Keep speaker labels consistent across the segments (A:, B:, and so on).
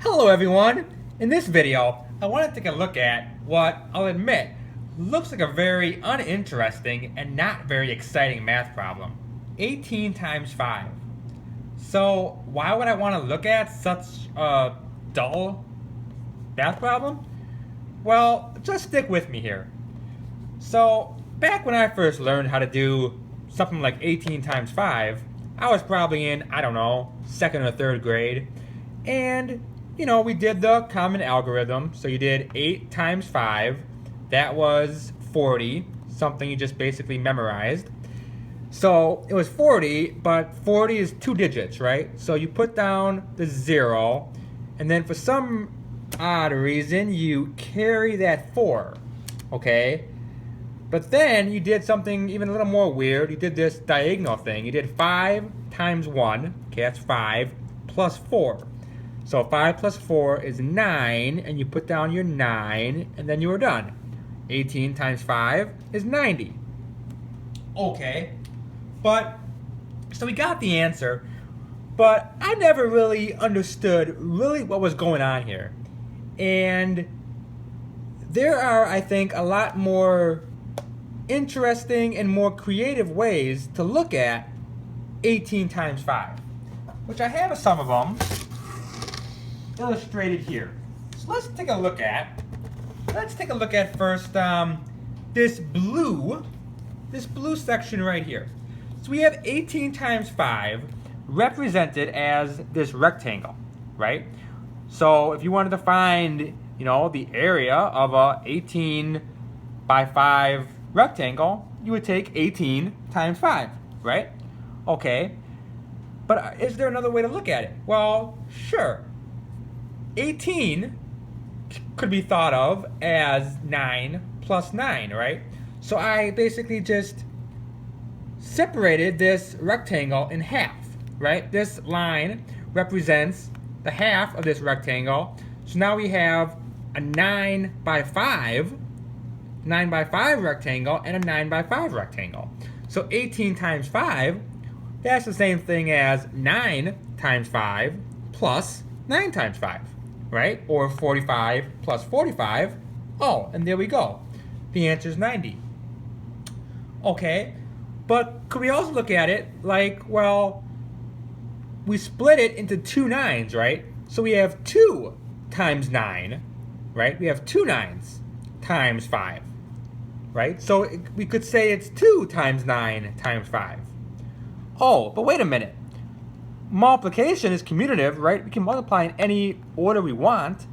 A: Hello everyone! In this video, I want to take a look at what, I'll admit, looks like a very uninteresting and not very exciting math problem. 18 times 5. So, why would I want to look at such a dull math problem? Well, just stick with me here. So, back when I first learned how to do something like 18 times 5, I was probably in, I don't know, second or third grade. And, we did the common algorithm. So you did 8 times 5. That was 40, something you just basically memorized. So it was 40, but 40 is 2 digits, right? So you put down the 0, and then for some odd reason, you carry that 4, okay? But then you did something even a little more weird. You did this diagonal thing. You did 5 times 1, okay, that's 5, plus 4. So 5 plus 4 is 9, and you put down your 9, and then you were done. 18 times 5 is 90. Okay, so we got the answer, but I never really understood what was going on here. And there are, I think, a lot more interesting and more creative ways to look at 18 times 5, which I have some of them illustrated here. So let's take a look at first this blue section right here. So we have 18 times 5 represented as this rectangle, right? So if you wanted to find, the area of a 18 by 5 rectangle, you would take 18 times 5, right? Okay. But is there another way to look at it? Well, sure. 18 could be thought of as 9 plus 9, right? So I basically just separated this rectangle in half, right? This line represents the half of this rectangle. So now we have a 9 by 5 rectangle and a 9 by 5 rectangle. So 18 times 5, that's the same thing as 9 times 5 plus 9 times 5. Right? Or 45 plus 45. Oh, and there we go. The answer is 90. Okay, but could we also look at it like, well, we split it into 2 9s, right? So we have 2 times 9, right? We have 2 9s times 5, right? So we could say it's 2 times 9 times 5. Oh, but wait a minute. Multiplication is commutative, right? We can multiply in any order we want.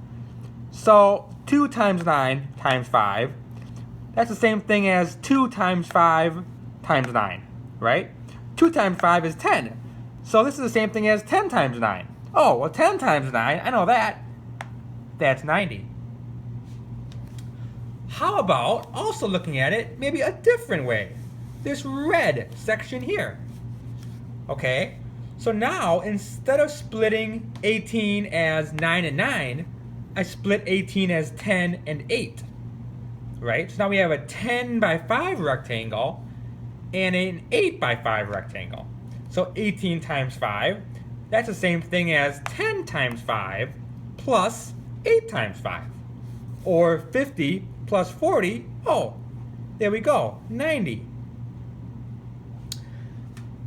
A: So 2 times 9 times 5, that's the same thing as 2 times 5 times 9, right? 2 times 5 is 10. So this is the same thing as 10 times 9. Oh, well, 10 times 9, I know that. That's 90. How about also looking at it maybe a different way? This red section here. Okay? So now, instead of splitting 18 as 9 and 9, I split 18 as 10 and 8, right? So now we have a 10 by 5 rectangle and an 8 by 5 rectangle. So 18 times 5, that's the same thing as 10 times 5 plus 8 times 5. Or 50 plus 40, oh, there we go, 90.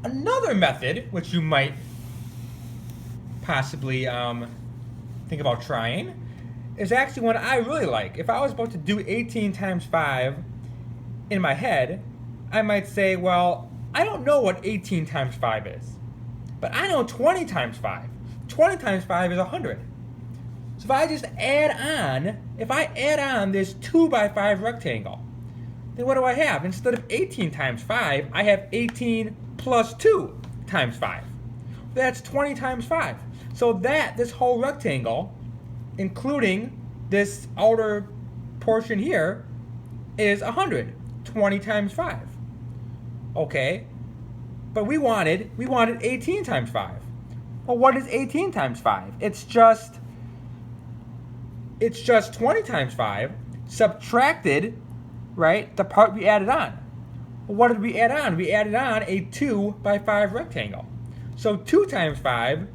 A: Another method, which you might possibly think about trying, is actually one I really like. If I was about to do 18 times 5 in my head, I might say, well, I don't know what 18 times 5 is, but I know 20 times 5. 20 times 5 is 100. So if I just add on this 2 by 5 rectangle, then what do I have? Instead of 18 times 5, I have 18 plus 2 times 5. That's 20 times 5. So this whole rectangle, including this outer portion here, is 100. 20 times 5. Okay, but we wanted 18 times 5. Well, what is 18 times 5? It's just 20 times 5 subtracted, right, the part we added on. Well, what did we add on? We added on a 2 by 5 rectangle. So 2 times 5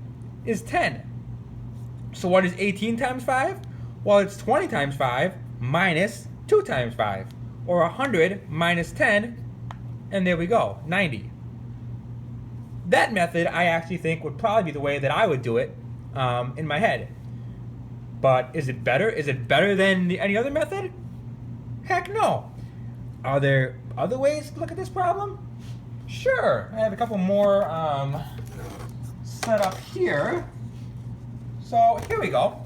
A: is 10. So what is 18 times 5? Well, it's 20 times 5 minus 2 times 5. Or 100 minus 10, and there we go, 90. That method I actually think would probably be the way that I would do it in my head. But is it better? Is it better than any other method? Heck no. Are there other ways to look at this problem? Sure. I have a couple more set up here. So here we go.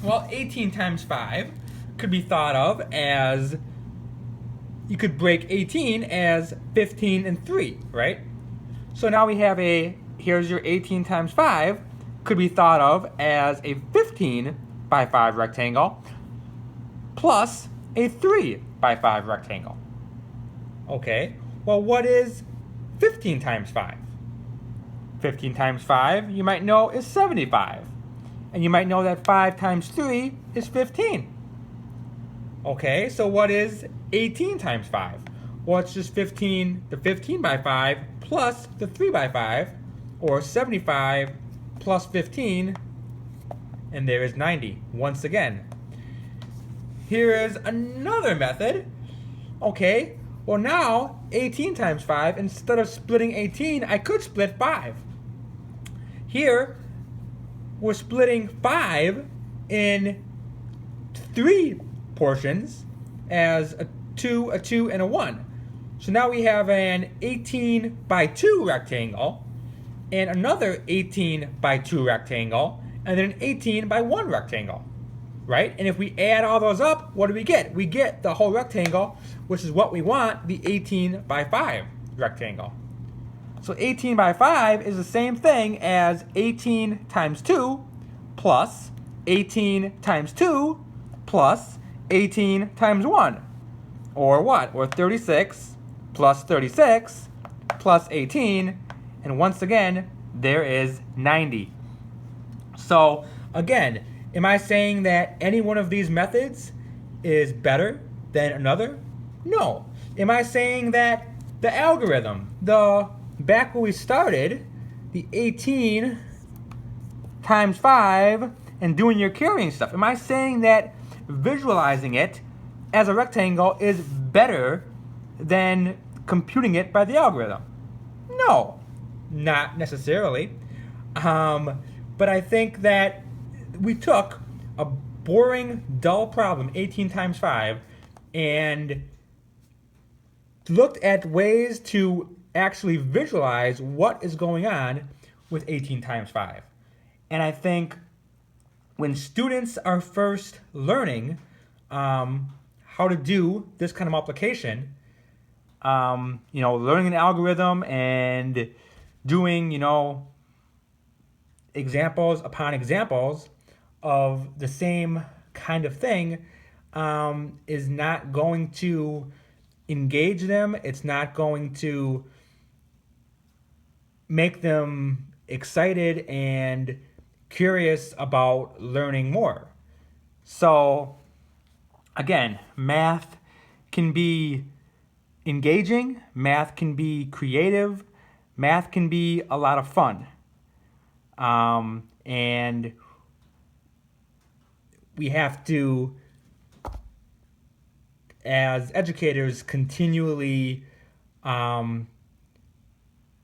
A: Well, 18 times 5 could be thought of as, you could break 18 as 15 and 3, right? So now we have here's your 18 times 5, could be thought of as a 15 by 5 rectangle plus a 3 by 5 rectangle. Okay, well, what is 15 times 5? 15 times 5, you might know, is 75. And you might know that 5 times 3 is 15. Okay, so what is 18 times 5? Well, it's just the 15 by 5 plus the 3 by 5, or 75 plus 15, and there is 90, once again. Here is another method. Okay, well now, 18 times 5, instead of splitting 18, I could split 5. Here, we're splitting 5 in 3 portions as a 2, and a 1. So now we have an 18 by 2 rectangle, and another 18 by 2 rectangle, and then an 18 by 1 rectangle, right? And if we add all those up, what do we get? We get the whole rectangle, which is what we want, the 18 by 5 rectangle. So 18 by 5 is the same thing as 18 times 2 plus 18 times 2 plus 18 times 1. Or what? Or 36 plus 36 plus 18, and once again, there is 90. So again, am I saying that any one of these methods is better than another? No. Am I saying that the algorithm, back where we started, the 18 times 5 and doing your carrying stuff, am I saying that visualizing it as a rectangle is better than computing it by the algorithm? No, not necessarily. But I think that we took a boring, dull problem, 18 times 5, and looked at ways to actually visualize what is going on with 18 times 5. And I think when students are first learning how to do this kind of multiplication, learning an algorithm and doing, examples upon examples of the same kind of thing is not going to engage them. It's not going to make them excited and curious about learning more. So, again, math can be engaging, math can be creative, math can be a lot of fun. And we have to, as educators, continually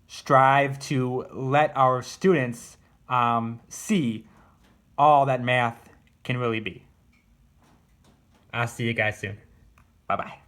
A: strive to let our students see all that math can really be. I'll see you guys soon. Bye-bye.